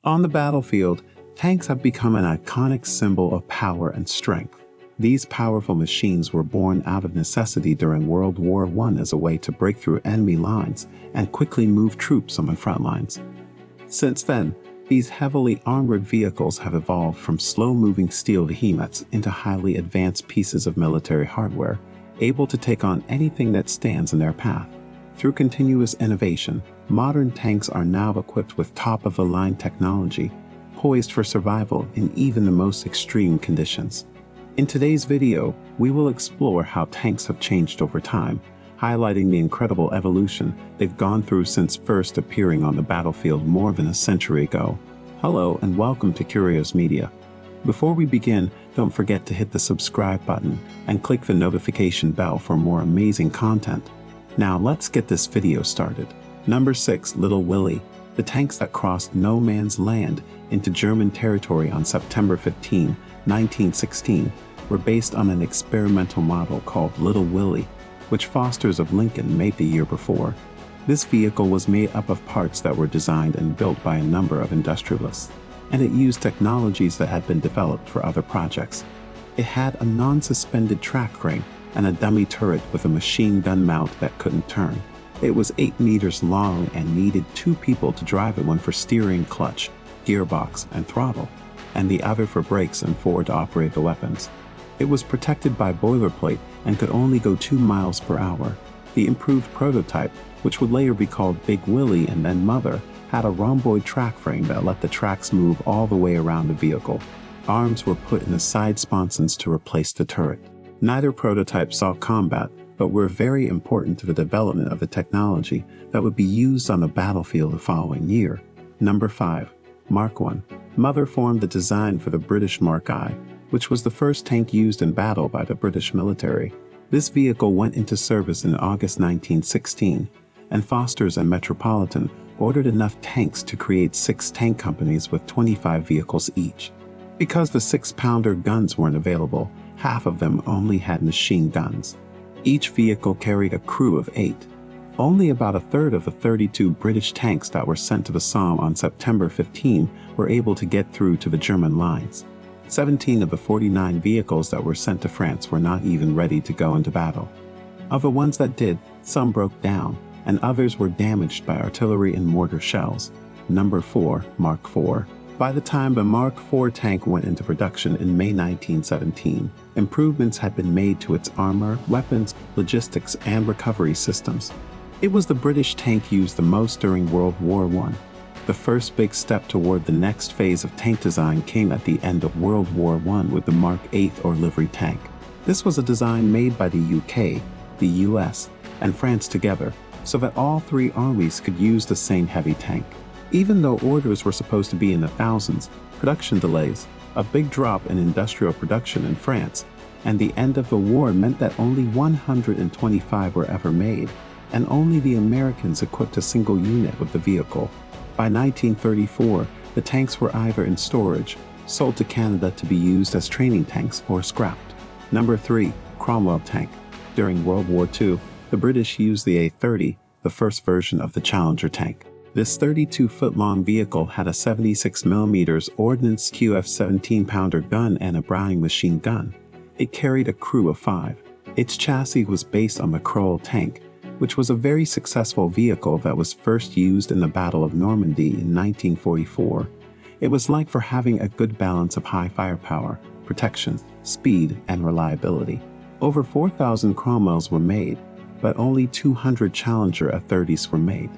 On the battlefield, tanks have become an iconic symbol of power and strength. These powerful machines were born out of necessity during World War I as a way to break through enemy lines and quickly move troops on the front lines. Since then, these heavily armored vehicles have evolved from slow-moving steel behemoths into highly advanced pieces of military hardware, able to take on anything that stands in their path. Through continuous innovation, modern tanks are now equipped with top-of-the-line technology, poised for survival in even the most extreme conditions. In today's video, we will explore how tanks have changed over time, highlighting the incredible evolution they've gone through since first appearing on the battlefield more than a century ago. Hello and welcome to Curious Media. Before we begin, don't forget to hit the subscribe button and click the notification bell for more amazing content. Now let's get this video started. Number 6. Little Willie. The tanks that crossed no man's land into German territory on September 15, 1916, were based on an experimental model called Little Willie, which Foster's of Lincoln made the year before. This vehicle was made up of parts that were designed and built by a number of industrialists, and it used technologies that had been developed for other projects. It had a non-suspended track frame and a dummy turret with a machine gun mount that couldn't turn. It was 8 meters long and needed 2 people to drive it, one for steering, clutch, gearbox, and throttle, and the other for brakes and 4 to operate the weapons. It was protected by boilerplate and could only go 2 miles per hour. The improved prototype, which would later be called Big Willie and then Mother, had a rhomboid track frame that let the tracks move all the way around the vehicle. Arms were put in the side sponsons to replace the turret. Neither prototype saw combat, but were very important to the development of the technology that would be used on the battlefield the following year. Number 5. Mark I. Mother formed the design for the British Mark I, which was the first tank used in battle by the British military. This vehicle went into service in August 1916, and Foster's and Metropolitan ordered enough tanks to create 6 tank companies with 25 vehicles each. Because the 6-pounder guns weren't available, half of them only had machine guns. Each vehicle carried a crew of 8. Only about a third of the 32 British tanks that were sent to the Somme on September 15 were able to get through to the German lines. 17 of the 49 vehicles that were sent to France were not even ready to go into battle. Of the ones that did, some broke down, and others were damaged by artillery and mortar shells. Number 4. Mark IV. By the time the Mark IV tank went into production in May 1917, improvements had been made to its armor, weapons, logistics, and recovery systems. It was the British tank used the most during World War I. The first big step toward the next phase of tank design came at the end of World War I with the Mark VIII or livery tank. This was a design made by the UK, the US, and France together, so that all 3 armies could use the same heavy tank. Even though orders were supposed to be in the thousands, production delays, a big drop in industrial production in France, and the end of the war meant that only 125 were ever made, and only the Americans equipped a single unit with the vehicle. By 1934, the tanks were either in storage, sold to Canada to be used as training tanks, or scrapped. Number 3. Cromwell tank. During World War II, the British used the A-30, the first version of the Challenger tank. This 32-foot-long vehicle had a 76mm Ordnance QF 17-pounder gun and a Browning machine gun. It carried a crew of 5. Its chassis was based on the Crowell tank, which was a very successful vehicle that was first used in the Battle of Normandy in 1944. It was liked for having a good balance of high firepower, protection, speed, and reliability. Over 4,000 Cromwells were made, but only 200 Challenger A-30s were made.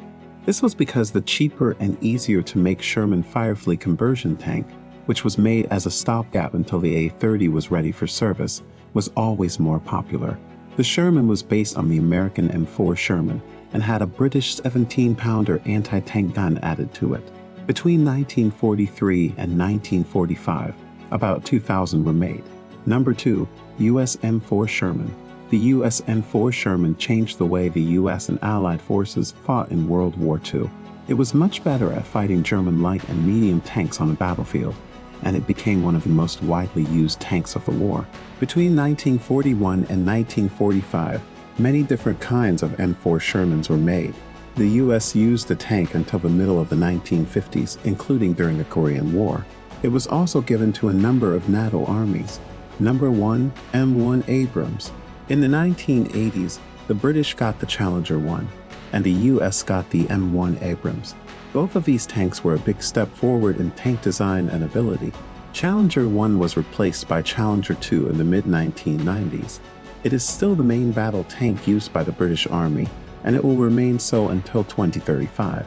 This was because the cheaper and easier to make Sherman Firefly conversion tank, which was made as a stopgap until the A-30 was ready for service, was always more popular. The Sherman was based on the American M4 Sherman and had a British 17-pounder anti-tank gun added to it. Between 1943 and 1945, about 2,000 were made. Number 2. U.S. M4 Sherman. The U.S. M4 Sherman changed the way the U.S. and Allied forces fought in World War II. It was much better at fighting German light and medium tanks on the battlefield, and it became one of the most widely used tanks of the war. Between 1941 and 1945, many different kinds of M4 Shermans were made. The US used the tank until the middle of the 1950s, including during the Korean War. It was also given to a number of NATO armies. Number 1, M1 Abrams. In the 1980s, the British got the Challenger 1, and the US got the M1 Abrams. Both of these tanks were a big step forward in tank design and ability. Challenger 1 was replaced by Challenger 2 in the mid-1990s. It is still the main battle tank used by the British Army, and it will remain so until 2035.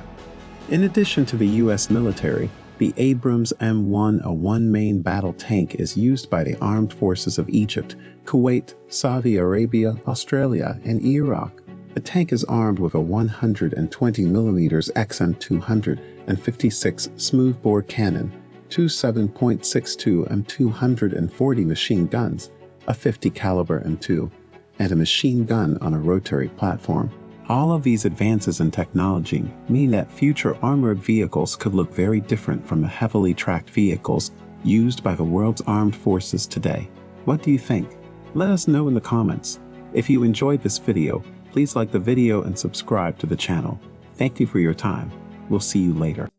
In addition to the US military, the Abrams M1, a one-main battle tank, is used by the armed forces of Egypt, Kuwait, Saudi Arabia, Australia, and Iraq. The tank is armed with a 120mm XM256 smoothbore cannon, two 7.62 M240 machine guns, a 50 caliber M2, and a machine gun on a rotary platform. All of these advances in technology mean that future armored vehicles could look very different from the heavily tracked vehicles used by the world's armed forces today. What do you think? Let us know in the comments. If you enjoyed this video, please like the video and subscribe to the channel. Thank you for your time. We'll see you later.